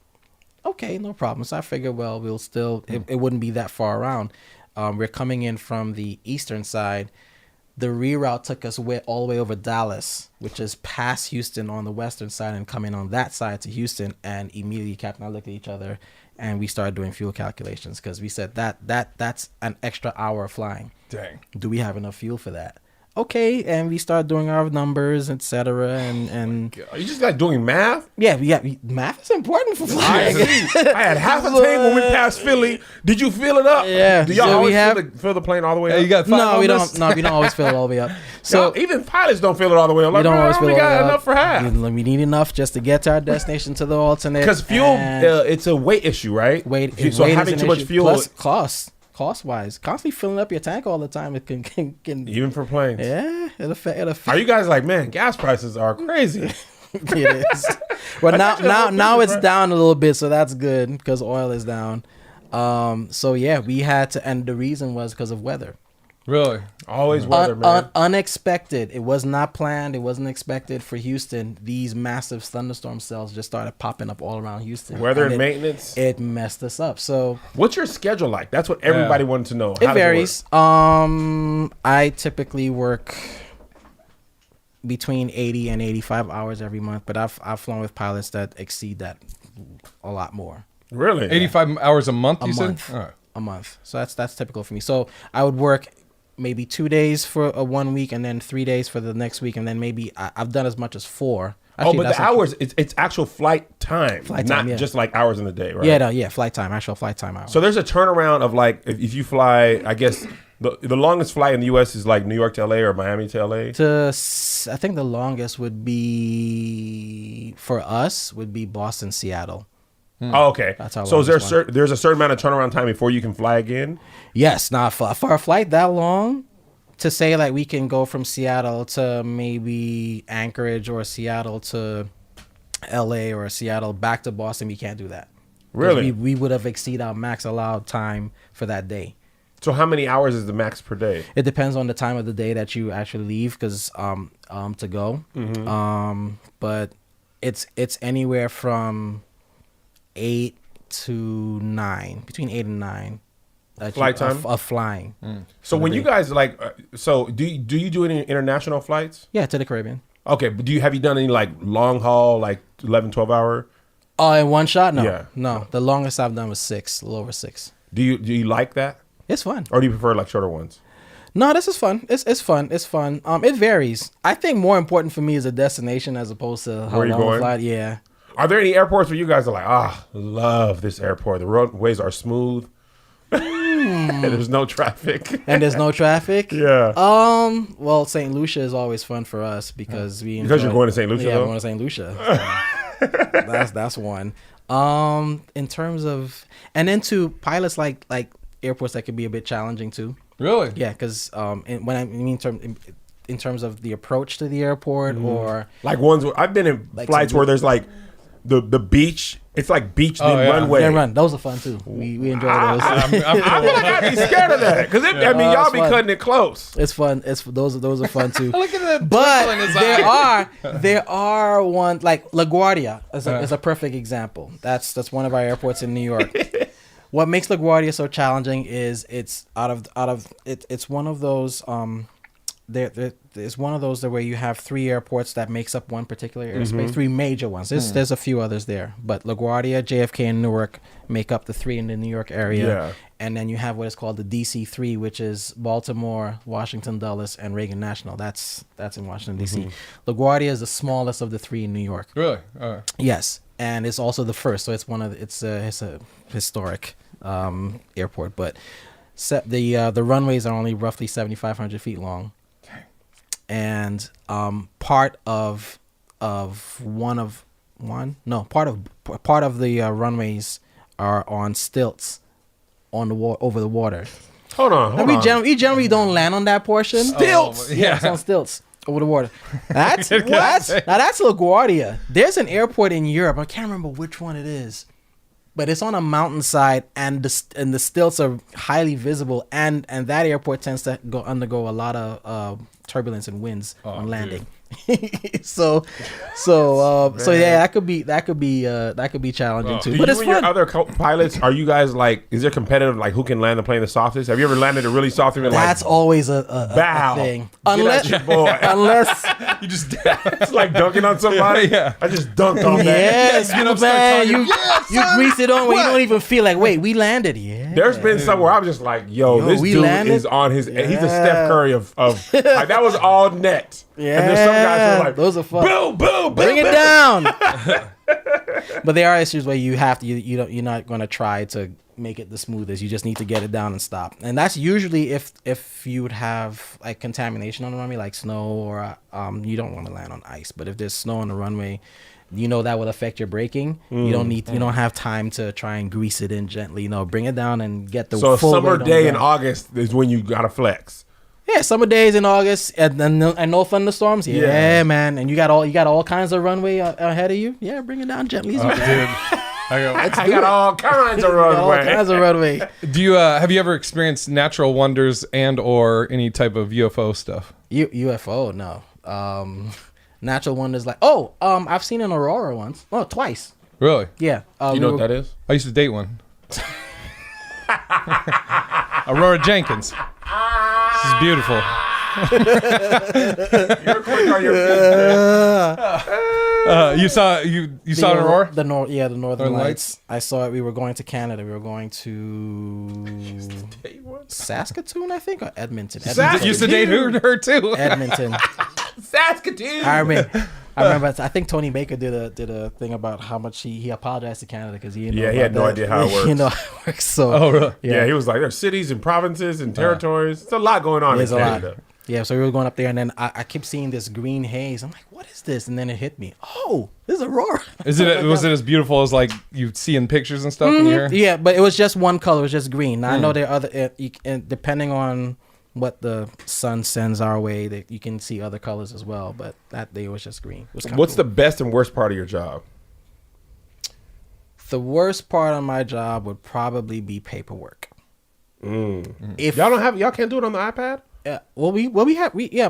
Okay, no problem. So I figured, well, we'll still, it wouldn't be that far around. We're coming in from the eastern side. The reroute took us all the way over Dallas, which is past Houston on the western side, and coming on that side to Houston. And immediately, Captain and I looked at each other, and we started doing fuel calculations because we said that's an extra hour of flying. Dang. Do we have enough fuel for that? Okay, and we start doing our numbers, etc. And Are you just like doing math? yeah, math is important for flying. I had half a tank when we passed Philly. Did you fill it up? Yeah. Do y'all So we always have- fill the plane all the way up? Hey, you got five No, on we this? don't. No, we don't always fill it all the way up. So So even pilots don't fill it all the way up. we Like, don't bro, I always fill only it all the got way enough up. for half. We need enough just to get to our destination to the alternate. Because fuel, and it's a weight issue, right? weight. So weight having is too an much issue. fuel, Plus cost wise, constantly filling up your tank all the time, it can even for planes. yeah, it'll affect. Are you guys like, man, gas prices are crazy? It is. Well, now it's down a little bit, so that's good because oil is down. So yeah, we had to, and the reason was because of weather. Really? Always weather, man. Unexpected. It was not planned. It wasn't expected for Houston. These massive thunderstorm cells just started popping up all around Houston. Weather and it, maintenance. It messed us up. So What's your schedule like? That's what everybody wanted to know. How it does work? varies. I typically work between 80 and 85 hours every month, but I've flown with pilots that exceed that a lot more. Really? 85 hours a month, you month. said? All right. A month. So that's typical for me. So I would work maybe 2 days for a 1 week, and then 3 days for the next week, and then maybe I've done as much as 4 Actually, but that's the not true. hours, it's actual flight time. Flight not time, yeah. just like hours in the day, right? Yeah, no, yeah, flight time, actual flight time hours. So there's a turnaround of like, if you fly, I guess the longest flight in the U.S. is like New York to LA or Miami to LA. I think the longest would be, for us, would be Boston, Seattle. Oh, okay. That's our so is there longest one. there's a certain amount of turnaround time before you can fly again? Yes, not for a flight that long. To say like we can go from Seattle to maybe Anchorage or Seattle to LA or Seattle back to Boston, we can't do that. 'Cause Really? We would have exceeded our max allowed time for that day. So how many hours is the max per day? It depends on the time of the day that you actually leave, because to go. But it's anywhere from 8 to 9, between 8 and 9. Flight time? Of flying. So when you guys like, so do you do any international flights? Yeah, to the Caribbean. Okay, but have you done any like long haul, like 11, 12 hour? Oh, in one shot? No. Yeah. No. The longest I've done was 6, a little over 6. Do you like that? It's fun. Or do you prefer like shorter ones? No, this is fun. It's fun. It's fun. It varies. I think more important for me is the destination as opposed to how Where you long the going? flight. Yeah. Are there any airports where you guys are like, love this airport. The roadways are smooth. And there's no traffic. And there's no traffic. Yeah. Well, St. Lucia is always fun for us because Because you're going to St. Lucia, Yeah, though? we're going to St. Lucia. So that's one. In terms of, and then two pilots like airports that could be a bit challenging too. Really? Yeah, because in terms of the approach to the airport or Like ones where I've been in Like flights some- where there's like the beach. It's like beach then yeah. runway. yeah, run. Those are fun too. We enjoy those. I feel like I'd be scared of that because I mean y'all it's be fun. cutting it close. It's fun. Those are fun too. Look at that. But twinkle in his eye. there are one like LaGuardia is a perfect example. That's one of our airports in New York. What makes LaGuardia so challenging is it's it's one of those it's one of those where you have 3 airports that makes up one particular airspace, 3 major ones. There's a few others there, but LaGuardia, JFK, and Newark make up the 3 in the New York area. Yeah. And then you have what is called the DC3, which is Baltimore, Washington Dulles, and Reagan National. That's in Washington DC. LaGuardia is the smallest of the 3 in New York. Really? All right. Yes, and it's also the first, so it's a historic airport. But the runways are only roughly 7,500 feet long, and part of the runways are on stilts on the over the water. Hold on. We generally don't land on that portion. Stilts? Yeah, it's on stilts over the water. That's what? Now that's LaGuardia. There's an airport in Europe. I can't remember which one it is, but it's on a mountainside, and the stilts are highly visible. And that airport tends to undergo a lot of turbulence and winds on landing. so yeah, that could be challenging too. Do But you it's and your fun. other pilots, are you guys like, is there competitive, like who can land the plane the softest? Have you ever landed a really soft and been That's like, always a bow, thing. Unless, your boy. Unless You just It's like dunking on somebody. Yeah. I just dunked on that. yes, Get up, start man, talking. you grease it on where you don't even feel like, wait, we landed. Yeah. There's been somewhere I'm just like, yo, this we dude landed? is on his. He's a Yeah. Steph Curry of like, that was all net. Yeah, And there's some guys who are like, those are fun. boom, boom, boom, Bring it boom. down. But there are issues where you have to you're not going to try to make it the smoothest. You just need to get it down and stop. And that's usually if you would have like contamination on the runway, like snow, or you don't want to land on ice. But if there's snow on the runway, that will affect your braking. You don't have time to try and grease it in gently. Bring it down and get the So a full summer weight on day the in ground. August is when you gotta flex. Yeah, summer days in August and no thunderstorms. Yeah, Yeah. man, and you got all kinds of runway ahead of you. Yeah, bring it down gently. Dude. I got all kinds of All runway. kinds of runway. Do you have you ever experienced natural wonders and or any type of UFO stuff? UFO, no. Natural wonders like I've seen an aurora once. Oh, twice. Really? Yeah. You know what that is? I used to date one. Aurora Jenkins. This is beautiful. You're quick on your feet. You saw an aurora? The Northern Northern Lights. I saw it. We were going to Canada. We were going to Saskatoon, I think, or Edmonton. Saskatoon. Used to date her too. Edmonton. Saskatoon. I remember. I think Tony Baker did a thing about how much he apologized to Canada because he he had no idea how it works. You know how it works. So Oh, really? Yeah, he was like, there's cities and provinces and territories. It's a lot going on There's in a Canada. lot. Yeah, so we were going up there, and then I kept seeing this green haze. I'm like, what is this? And then it hit me. Oh, this is Aurora. Was it as beautiful as like you see in pictures and stuff in here? Yeah, but it was just one color. It was just green. Now, I know there are other, and depending on what the sun sends our way, that you can see other colors as well. But that day was just green. It was kinda What's cool. the best and worst part of your job? The worst part of my job would probably be paperwork. If Y'all can't do it on the iPad?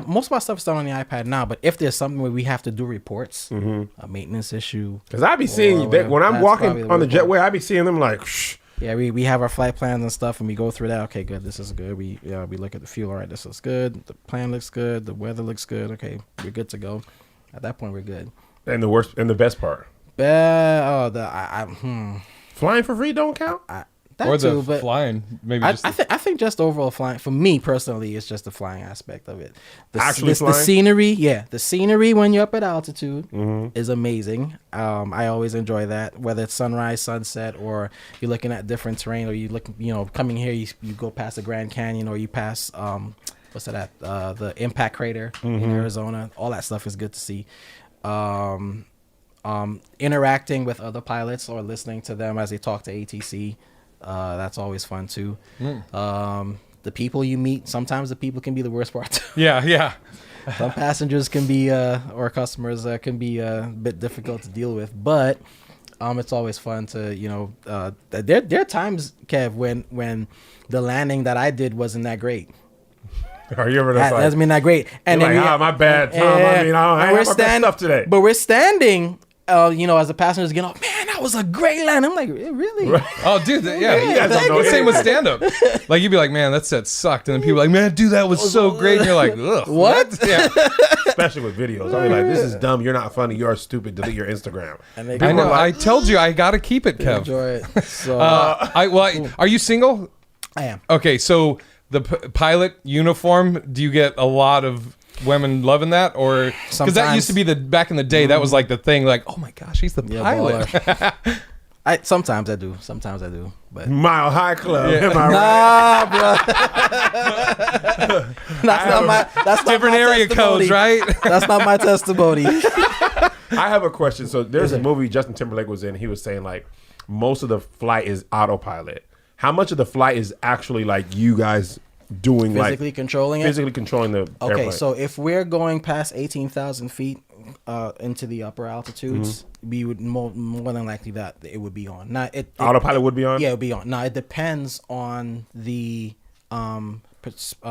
most of our stuff is done on the iPad now. But if there's something where we have to do reports, a maintenance issue, Because I be seeing that when I'm that's probably walking on the worst part. jetway, I be seeing them like, shh. yeah, we have our flight plans and stuff, and we go through that. Okay, good, this is good. We look at the fuel. All right, this looks good. The plan looks good. The weather looks good. Okay, we're good to go. At that point, we're good. And the worst and the best part, flying for free don't count. That Or too, the but flying, maybe I just think just overall flying for me personally, it's just the flying aspect of it. Actually the flying? scenery, the scenery when you're up at altitude is amazing. I always enjoy that, whether it's sunrise, sunset, or you're looking at different terrain, or you look, coming here, you go past the Grand Canyon, or you pass what's that at the Impact Crater in Arizona. All that stuff is good to see. Interacting with other pilots or listening to them as they talk to ATC. That's always fun too. The people you meet, sometimes the people can be the worst part too. yeah. Some passengers can be or customers can be a bit difficult to deal with, but it's always fun to there are times, Kev, when the landing that I did wasn't that great. Are you ever just like, That's been that great. And you're then like, my bad, Tom. I ain't have my best stuff today. But we're standing. As the passengers getting off, man, that was a great land. I'm like, really? Oh, dude, you guys don't know Same with stand up. Like you'd be like, man, that set sucked, and then people are like, man, dude, that was so great, and you're like, ugh, What? Yeah. Especially with videos. I'll be like, this is dumb. You're not funny. You're stupid. Delete your Instagram. And they I know. like- I told you I gotta keep it, Kev. enjoy it. So Are you single? I am. Okay, so the pilot uniform, do you get a lot of women loving that, or because that Sometimes. used to be the back in the day, that was like the thing, like, oh my gosh, he's the pilot. baller. Sometimes I do. Sometimes I do. But Mile High Club. Am I right? bro. That's Different not my area testimony. codes, right? That's not my testimony. I have a question. So there's a movie Justin Timberlake was in. He was saying like most of the flight is autopilot. How much of the flight is actually like you guys doing Physically controlling it. physically controlling the Okay, airplane? so if we're going past 18,000 feet into the upper altitudes, we would more than likely that it would be on. Now, Autopilot would be on? Yeah, it would be on. Now, it depends on the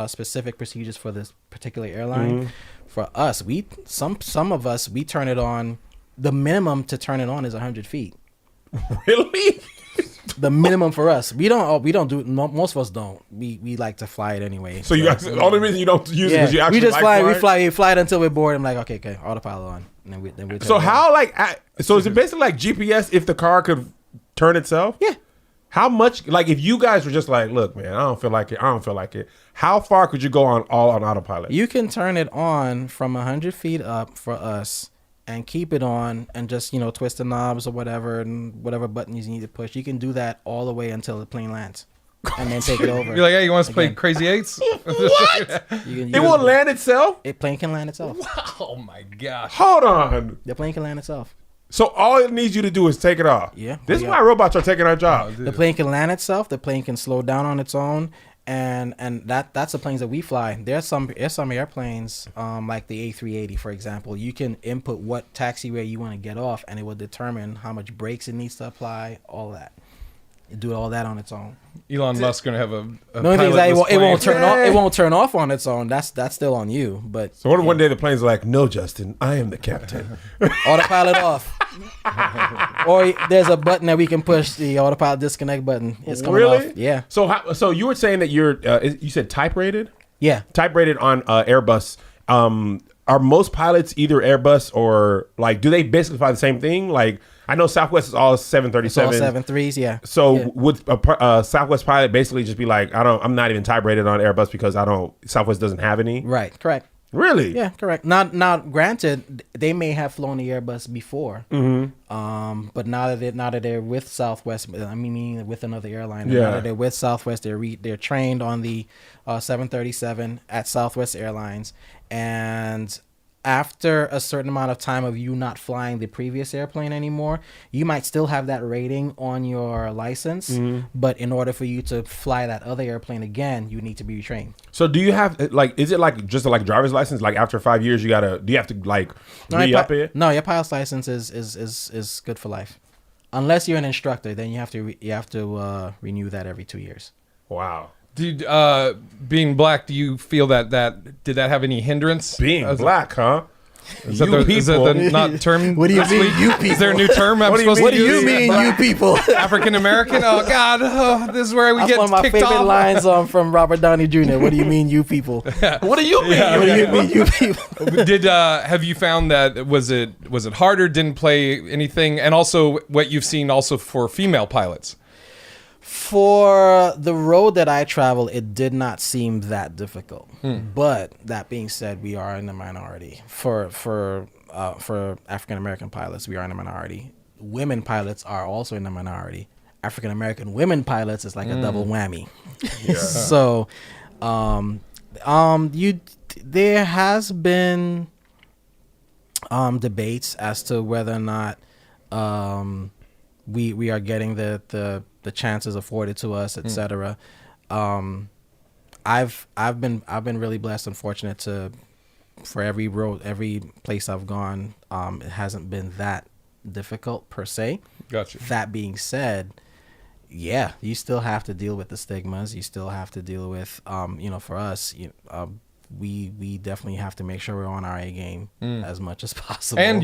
specific procedures for this particular airline. For us, some of us, we turn it on. The minimum to turn it on is 100 feet. Really? The minimum for us. We don't do it. Most of us don't. We like to fly it anyway. So you guys, the only reason you don't use it Yeah, is you actually we just like fly. flying? We fly it until we're bored. I'm like, okay, autopilot on. And then we So how so is it basically like GPS if the car could turn itself? Yeah. How much, like if you guys were just like, look, man, I don't feel like it. How far could you go on autopilot? You can turn it on from 100 feet up for us and keep it on and just, twist the knobs or whatever and whatever buttons you need to push. You can do that all the way until the plane lands and then take it over. You're like, hey, you want us to play Again. Crazy Eights? What? You It will land itself? The plane can land itself. Oh my gosh. Hold on. The plane can land itself. So all it needs you to do is take it off. Yeah. This is Yeah. why robots are taking our job. The plane can land itself. The plane can slow down on its own, and that's the planes that we fly. There's some airplanes, like the A380, for example. You can input what taxiway you want to get off, and it will determine how much brakes it needs to apply. All that. It do all that on its own. Elon Musk's gonna have a The only thing is that it pilotless won't turn plane. off. It won't turn off on its own. That's still on you. But So what if one day the plane's like, no, Justin, I am the captain. autopilot off. Or there's a button that we can push, the autopilot disconnect button. It's coming Really? off. Yeah. So you were saying that you said type rated? Yeah. Type rated on Airbus. Are most pilots either Airbus or like, do they basically fly the same thing? Like, I know Southwest is all 737. It's all 7.3s, yeah. So Yeah. would a Southwest pilot basically just be like, I'm not even type rated on Airbus because Southwest doesn't have any? Right, correct. Really? Yeah, correct. Now, granted, they may have flown the Airbus before, but now that they're with Southwest, I mean with another airline. Yeah. Now that they're with Southwest, they're trained on the 737 at Southwest Airlines, and after a certain amount of time of you not flying the previous airplane anymore, you might still have that rating on your license, but in order for you to fly that other airplane again, you need to be retrained. So do you have like? Is it like just like driver's license? Like after 5 years, you gotta. Do you have to like re-up it? No, your pilot's license is good for life, unless you're an instructor. Then you have to renew that every 2 years. Wow. Dude, being black, do you feel that did that have any hindrance? Being black, huh? Is that the not term? What do you this mean, week? you people? Is there a new term I'm What do you supposed mean, to What do use? you mean, you people? African American? Oh God, this is where we That's get one of my kicked favorite off. lines from Robert Downey Jr. What do you mean, you people? What do you mean? What do you mean, you people? Did have you found that was it harder? Didn't play anything, and also what you've seen also for female pilots. For the road that I travel, it did not seem that difficult. But that being said, we are in the minority. For African American pilots, we are in the minority. Women pilots are also in the minority. African American women pilots is like a double whammy. So, there has been debates as to whether or not we are getting the chances afforded to us, etc. I've been really blessed and fortunate for every place I've gone, it hasn't been that difficult per se. Gotcha. That being said, yeah, you still have to deal with the stigmas. You still have to deal with, for us, we definitely have to make sure we're on our A game as much as possible. And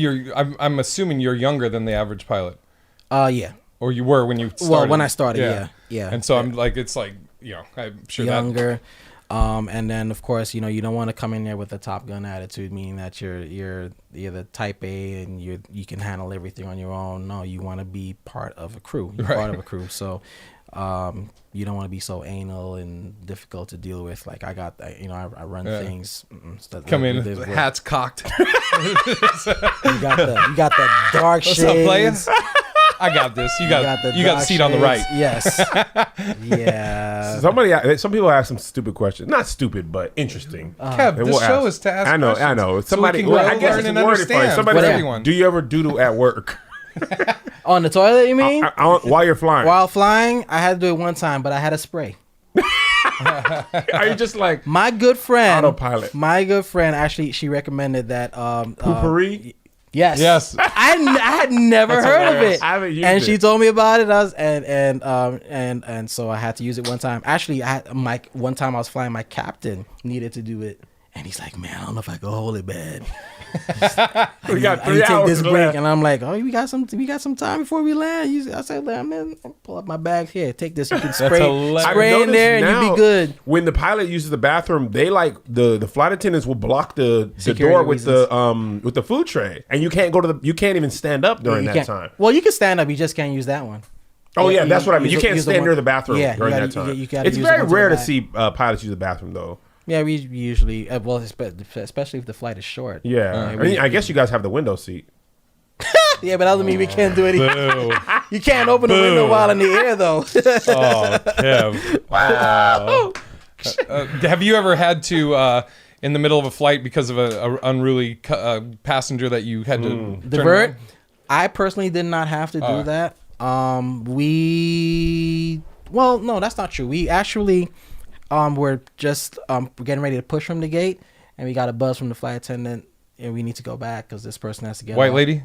I'm assuming you're younger than the average pilot. Yeah. Or you were when you started. Well, when I started, yeah. And so I'm like, it's like, I'm sure younger. And then of course, you don't want to come in there with a Top Gun attitude, meaning that you're the type A and you can handle everything on your own. No, you want to be part of a crew. You're part of a crew. So you don't want to be so anal and difficult to deal with. Like I got that, I run things. Come in, hats cocked. You got the dark What's up, shades. player? I got this. You got the seat on the right. Yes. Yeah. Some people ask some stupid questions. Not stupid, but interesting. Kev, They this will show ask. is to ask I know. questions. Somebody, so we can I guess learn it's and worded funny. understand Somebody for said, everyone. do you ever doodle at work? On the toilet, you mean? While you're flying? While flying, I had to do it one time, but I had a spray. Are you just like My good friend, autopilot? actually, she recommended that. Poopery? Yes. Yes. I had never heard of hilarious. it. I haven't used and it. she told me about it. And so I had to use it one time. Actually, one time I was flying, my captain needed to do it, and he's like, "Man, I don't know if I can hold it, man." We got I 3 need to take hours this break, left. and I'm like, "Oh, we got some time before we land." I said, "Man, pull up my bag here. Take this. You can hilarious. spray in I've there, and noticed you'll now, be good." When the pilot uses the bathroom, they like the flight attendants will block the Security door with reasons. the food tray, and you can't you can't even stand up during You that can't- time. Well, you can stand up. You just can't use that one. Oh yeah, that's what I mean. use You the- can't use the stand one- near the bathroom Yeah, during you that gotta- time. you gotta It's use very the one to rare the to back. see pilots use the bathroom though. Yeah, we usually, especially if the flight is short. Yeah, I guess you guys have the window seat. Yeah, but that doesn't mean we can't do anything. Boo. You can't open the window while in the air, though. Oh, Kev. Wow. Have you ever had to, in the middle of a flight because of a unruly passenger that you had to turn Divert. around? I personally did not have to do that. Well, no, that's not true. We actually were just getting ready to push from the gate, and we got a buzz from the flight attendant, and we need to go back because this person has to get White off. lady?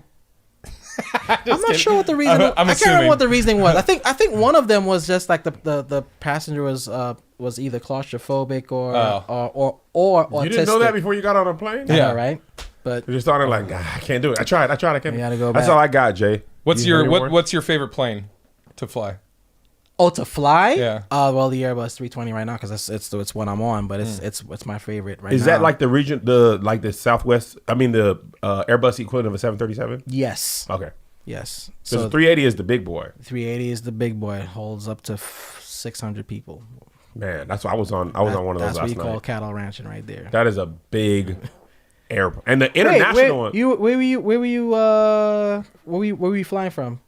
I'm not sure what the reason. I'm I can't assuming. remember what the reasoning was. I think one of them was just like the passenger was either claustrophobic or autistic. You didn't know that before you got on a plane? Yeah, Yeah. right. But You just started like, I can't do it. I tried. I can't. We gotta go That's back. all I got, Jay. What's You your have any more? what's your favorite plane to fly? to fly? Yeah. Well, the Airbus 320 right now because it's what I'm on, but it's my favorite right now. Is that like the region, the Southwest? I mean, the Airbus equivalent of a 737? Yes. Okay. Yes. So the 380 is the big boy. 380 is the big boy. It holds up to 600 people. Man, that's why I was on one of those That's what last you call night. cattle ranching right there. That is a big airport, and the international one. Where were you flying from?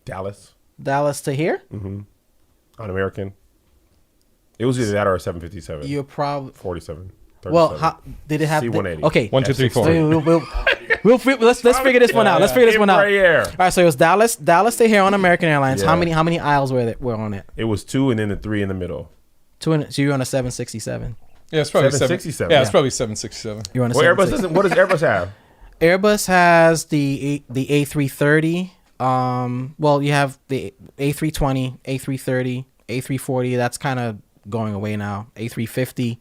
Dallas Dallas to here? on American. It was either that or a 757. You're probably 47. well. 37. How did it have? C-180. Okay, 1, 2, 3, 4. let's figure this one out. Let's figure this one out. Embraer. All right, so it was Dallas to here on American Airlines. Yeah. How many aisles were on it? It was 2 and then the 3 in the middle. So you're on a 767. Yeah, it's probably 767. Yeah, it's probably 767. You're on a Well, Airbus 767. doesn't. What does Airbus have? Airbus has the A330. Well, you have the A320, A330, A340. That's kind of going away now. A350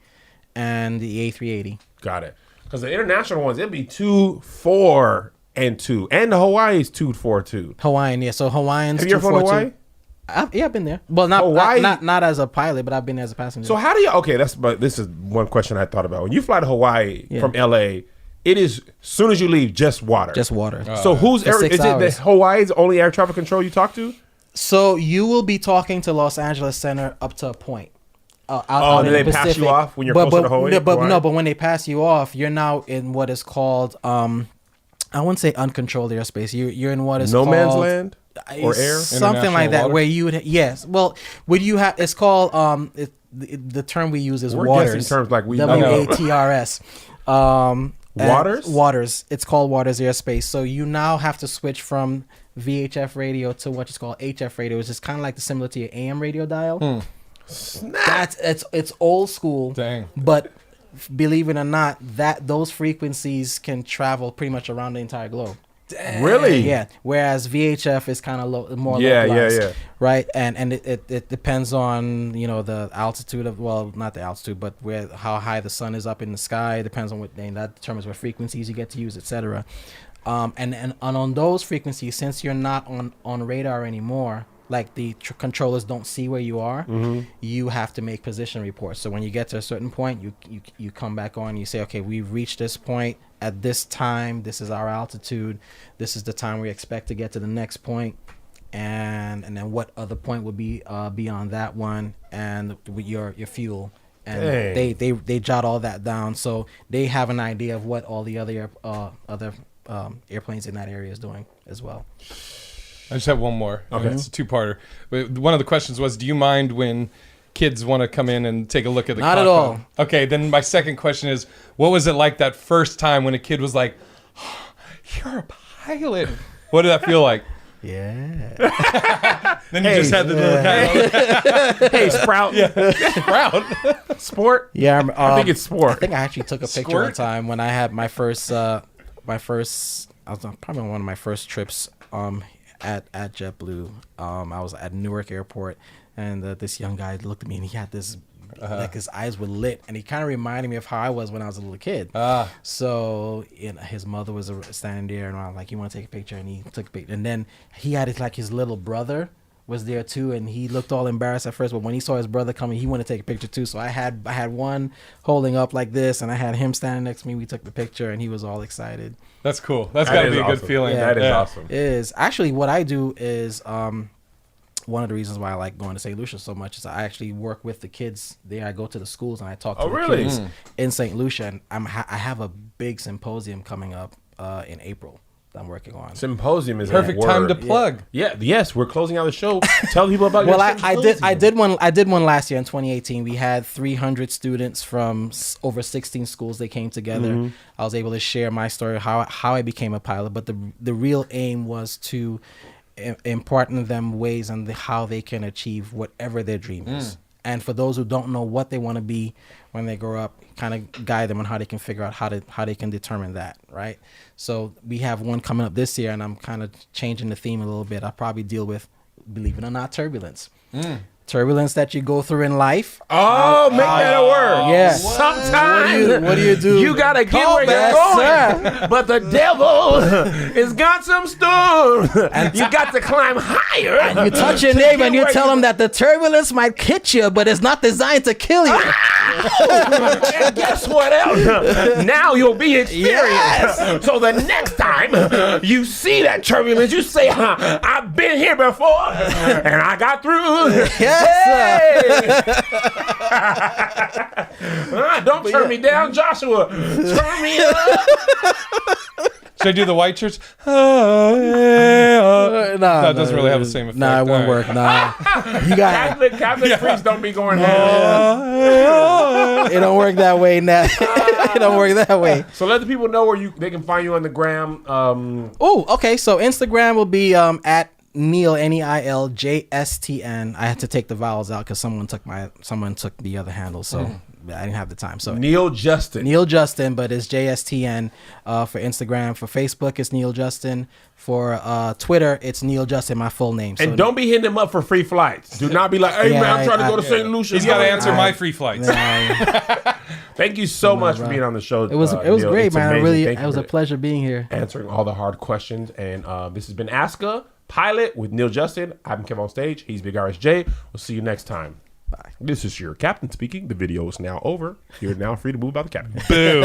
and the A380. Got it. Because the international ones, it'd be 2, 4, and 2, and the Hawaii is 2, 4, 2. Hawaiian, yeah. So Hawaiian's Have you ever flown to 242. Hawaii? Yeah, I've been there. Well, Hawaii? not as a pilot, but I've been there as a passenger. So how do you? Okay, but this is one question I thought about. When you fly to Hawaii Yeah. from LA, it is soon as you leave just water. just water. So who's For 6 is it hours. the Hawaii's only air traffic control you talk to? So you will be talking to Los Angeles Center up to a point. Out do in they the pass you Pacific. off when you're closer to Hawaii? But when they pass you off, you're now in what is called I wouldn't say uncontrolled airspace. You're in what is No called man's land or air? something like that. International Where you would well, would you have? It's called the term we use is We're waters. guessing terms like we WATRS. And Waters? Waters. It's called waters airspace. So you now have to switch from VHF radio to what is called HF radio, which is kind of like the similar to your AM radio dial. That's it's old school. Dang. But believe it or not, those frequencies can travel pretty much around the entire globe. Really? Yeah. Whereas VHF is kind of more Yeah, localized. yeah. Right. And it depends on the altitude of not the altitude, but how high the sun is up in the sky. It depends on and that determines what frequencies you get to use, etc. And on those frequencies, since you're not on radar anymore, like the controllers don't see where you are, you have to make position reports. So when you get to a certain point, you come back on, you say, okay, we've reached this point at this time, this is our altitude, this is the time we expect to get to the next point, and then what other point would be beyond that one, and with your fuel. And Dang. they jot all that down, so they have an idea of what all the other airplanes in that area is doing as well. I just have one more. Okay. It's a two-parter. But one of the questions was, do you mind when kids want to come in and take a look at the Not at cockpit? all. Okay, then my second question is, what was it like that first time when a kid was like, oh, you're a pilot? What did that feel like? Yeah. Then you just had the little hat. Hey, Sprout. Proud. Sport. Yeah. I think it's sport. I think I actually took a picture Squirt? one time when I had my first. I was probably on one of my first trips. At JetBlue. I was at Newark Airport, and this young guy looked at me, and he had this. Like his eyes were lit, and he kind of reminded me of how I was when I was a little kid. So his mother was standing there, and I was like, "You want to take a picture?" And he took a picture. And then he had his little brother was there too, and he looked all embarrassed at first, but when he saw his brother coming, he wanted to take a picture too. So I had one holding up like this, and I had him standing next to me. We took the picture, and he was all excited. That's cool. That's got to is be a good awesome. feeling. Yeah. That is awesome. It is actually what I do is one of the reasons why I like going to St. Lucia so much is I actually work with the kids there. I go to the schools and I talk to the really? kids in St. Lucia, and I have a big symposium coming up in April that I'm working on. Symposium is Perfect a time word. to plug. Yeah. Yes, we're closing out the show. Tell people about Well, your symposium. I did one last year in 2018. We had 300 students from over 16 schools. They came together. I was able to share my story, how I became a pilot. But the real aim was to impart in them ways and how they can achieve whatever their dream is. And for those who don't know what they want to be when they grow up, kind of guide them on how they can figure out how they can determine that, right? So we have one coming up this year, and I'm kind of changing the theme a little bit. I'll probably deal with, believe it or not, turbulence. Turbulence that you go through in life. Oh, make that a word. Yeah. Sometimes What do you do? you gotta get Call where back, you're going, but the devil has got some storm, and you got to climb higher. You touch your neighbor and you tell him that the turbulence might hit you, but it's not designed to kill you. And guess what else? Now you'll be experienced. So the next time you see that turbulence, you say, I've been here before, and I got through. Yeah. Don't turn me down, Joshua. Turn me up. Should I do the white church? Nah, That doesn't really have the same effect. Nah, it won't All work. Nah, you got Catholic priests don't be going down. it. Don't work that way. Nah, it don't work that way. So let the people know where they can find you on the gram. Oh, okay. So Instagram will be at Neil NEILJSTN. I had to take the vowels out because someone took the other handle, so I didn't have the time. So Neil Justin. Neil Justin, but it's JSTN for Instagram. For Facebook, it's Neil Justin. For Twitter, it's Neil Justin, my full name. And don't be hitting him up for free flights. Do not be like, hey, Yeah, man, I'm trying to go to St. Lucia. He's got to answer my free flights. Thank you so much for being on the show. It was Neil. great, It's man. amazing. It was a pleasure being here. Answering all the hard questions. And this has been Aska Pilot with Neil Justin. I'm Kev on stage. He's Big RSJ. We'll see you next time. Bye. This is your captain speaking. The video is now over. You're now free to move by the captain. Boo.